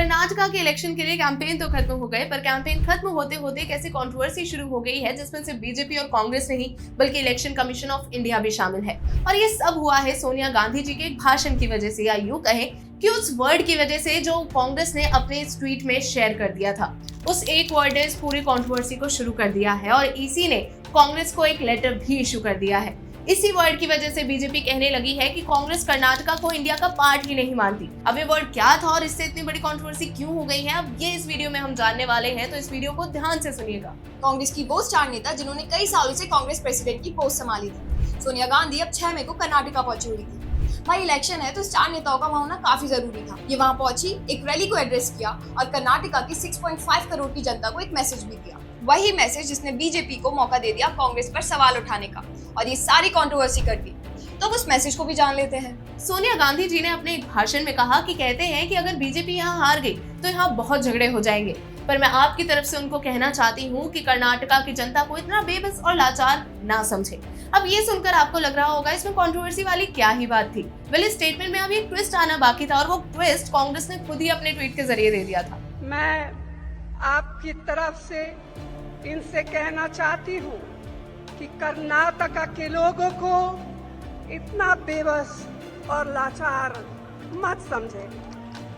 कर्नाटका के इलेक्शन के लिए कैंपेन तो खत्म हो गए, पर कैंपेन खत्म होते होते एक ऐसी कंट्रोवर्सी शुरू हो गई है जिसमें सिर्फ बीजेपी और कांग्रेस नहीं बल्कि इलेक्शन कमीशन ऑफ इंडिया भी शामिल है। और ये सब हुआ है सोनिया गांधी जी के एक भाषण की वजह से, या यूं कहें कि उस वर्ड की वजह से जो कांग्रेस ने अपने इस ट्वीट में शेयर कर दिया था। उस एक वर्ड ने इस पूरी कंट्रोवर्सी को शुरू कर दिया है और इसी ने कांग्रेस को एक लेटर भी इशू कर दिया है। इसी वर्ड की वजह से बीजेपी कहने लगी है कि कांग्रेस कर्नाटका को इंडिया का पार्ट ही नहीं मानती। अब ये वर्ड क्या था और इससे इतनी बड़ी कंट्रोवर्सी क्यों हो गई है, अब ये इस वीडियो में हम जानने वाले हैं, तो इस वीडियो को ध्यान से सुनिएगा। कांग्रेस की वो स्टार नेता जिन्होंने कई सालों से कांग्रेस प्रेसिडेंट की पोस्ट संभाली थी, सोनिया गांधी अब 6 मई को कर्नाटका पहुंची हुई थी। भाई इलेक्शन है तो स्टार नेताओं का वहां होना काफी जरूरी था। ये वहां पहुंची, एक रैली को एड्रेस किया और कर्नाटका की 6.5 करोड़ की जनता को एक मैसेज भी दिया। वही मैसेज जिसने बीजेपी को मौका दे दिया कांग्रेस पर सवाल उठाने का और ये सारी कंट्रोवर्सी कर दी। तो उस मैसेज को भी जान लेते हैं। सोनिया गांधी जी ने अपने एक भाषण में कहा कि कहते हैं कि अगर बीजेपी यहाँ हार गई तो यहाँ बहुत झगड़े हो जाएंगे, पर मैं आपकी तरफ से उनको कहना चाहती हूँ कि कर्नाटका की जनता को इतना बेबस और लाचार ना समझे। अब ये सुनकर आपको लग रहा होगा इसमें कंट्रोवर्सी वाली क्या ही बात थी। वेल, इस स्टेटमेंट में अभी एक ट्विस्ट आना बाकी था और वो ट्विस्ट कांग्रेस ने खुद ही अपने ट्वीट के जरिए दे दिया था। मैं आपकी तरफ से इनसे कहना चाहती हूँ कि कर्नाटका के लोगों को इतना बेबस और लाचार मत समझे।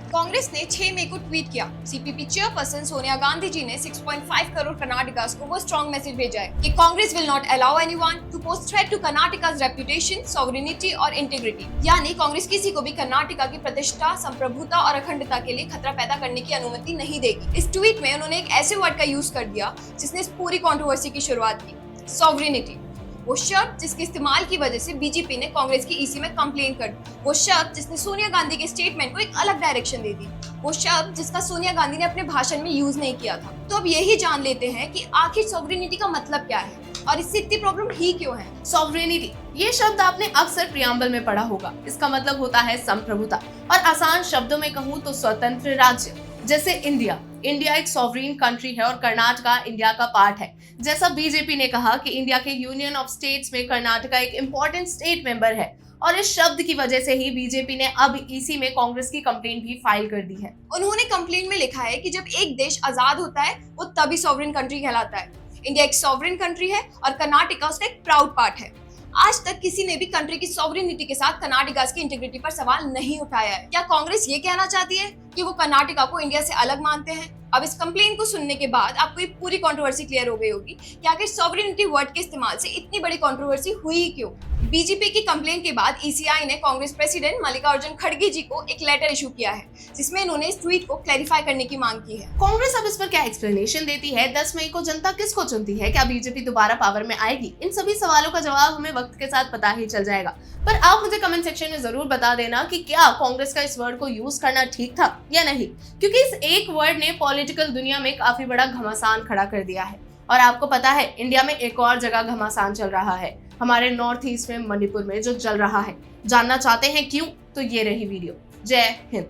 कांग्रेस ने 6 मई को ट्वीट किया। सीपीपी चेयरपर्सन सोनिया गांधी जी ने 6.5 करोड़ कर्नाटकास को वो स्ट्रॉन्ग मैसेज भेजा है कि Congress will not allow anyone to post threat to Karnataka's reputation, sovereignty और इंटीग्रिटी। यानी कांग्रेस किसी को भी कर्नाटका की प्रतिष्ठा, संप्रभुता और अखंडता के लिए खतरा पैदा करने की अनुमति नहीं देगी। इस ट्वीट में उन्होंने एक ऐसे वर्ड का यूज कर दिया जिसने इस पूरी कंट्रोवर्सी की शुरुआत की, सॉवरेनिटी। वो शब्द जिसके इस्तेमाल की वजह से बीजेपी ने कांग्रेस की ईसी में कंप्लेन कर दी। वो शब्द जिसने सोनिया गांधी के स्टेटमेंट को एक अलग डायरेक्शन दे दी। वो शब्द जिसका सोनिया गांधी ने अपने भाषण में यूज नहीं किया था। तो अब यही जान लेते हैं कि आखिर सॉवरेनिटी का मतलब क्या है और इससे इतनी प्रॉब्लम ही क्यों है। सॉवरेनिटी, ये शब्द आपने अक्सर प्रियम्बल में पढ़ा होगा। इसका मतलब होता है संप्रभुता और आसान शब्दों में कहूँ तो स्वतंत्र राज्य। जैसे इंडिया एक सॉवरीन कंट्री है और कर्नाटका इंडिया का पार्ट है। जैसा बीजेपी ने कहा कि इंडिया के यूनियन ऑफ स्टेट्स में कर्नाटका एक इम्पोर्टेंट स्टेट मेंबर है और इस शब्द की वजह से ही बीजेपी ने अब इसी में कांग्रेस की कंप्लेंट भी फाइल कर दी है। उन्होंने कंप्लेंट में लिखा है कि जब एक देश आजाद होता है वो तभी सॉवरेन कंट्री कहलाता है। इंडिया एक सॉवरेन कंट्री है और कर्नाटका उसका एक प्राउड पार्ट है। आज तक किसी ने भी कंट्री की सॉवरेनिटी के साथ कर्नाटका की इंटीग्रिटी पर सवाल नहीं उठाया है। क्या कांग्रेस ये कहना चाहती है कि वो कर्नाटका को इंडिया से अलग मानते हैं? अब इस कंप्लेन को सुनने के बाद आपको ये पूरी कंट्रोवर्सी क्लियर हो गई होगी कि आखिर सॉवरेनिटी वर्ड के इस्तेमाल से इतनी बड़ी कंट्रोवर्सी हुई क्यों। बीजेपी की कंप्लेन के बाद ईसीआई ने कांग्रेस प्रेसिडेंट मल्लिकार्जुन खड़गे जी को एक लेटर इशू किया है जिसमें इन्होंने इस ट्वीट को क्लैरिफाई करने की मांग की है। कांग्रेस अब इस पर क्या एक्सप्लेनेशन देती है, 10 मई को जनता किसको चुनती है, क्या बीजेपी दोबारा पावर में आएगी, इन सभी सवालों का जवाब हमें वक्त के साथ पता ही चल जाएगा। पर आप मुझे कमेंट सेक्शन में जरूर बता देना कि क्या कांग्रेस का इस वर्ड को यूज करना ठीक था या नहीं, क्योंकि इस एक वर्ड ने पॉलिटिकल दुनिया में काफी बड़ा घमासान खड़ा कर दिया है। और आपको पता है इंडिया में एक और जगह घमासान चल रहा है, हमारे नॉर्थ ईस्ट में मणिपुर में जो चल रहा है। जानना चाहते हैं क्यों? तो ये रही वीडियो। जय हिंद।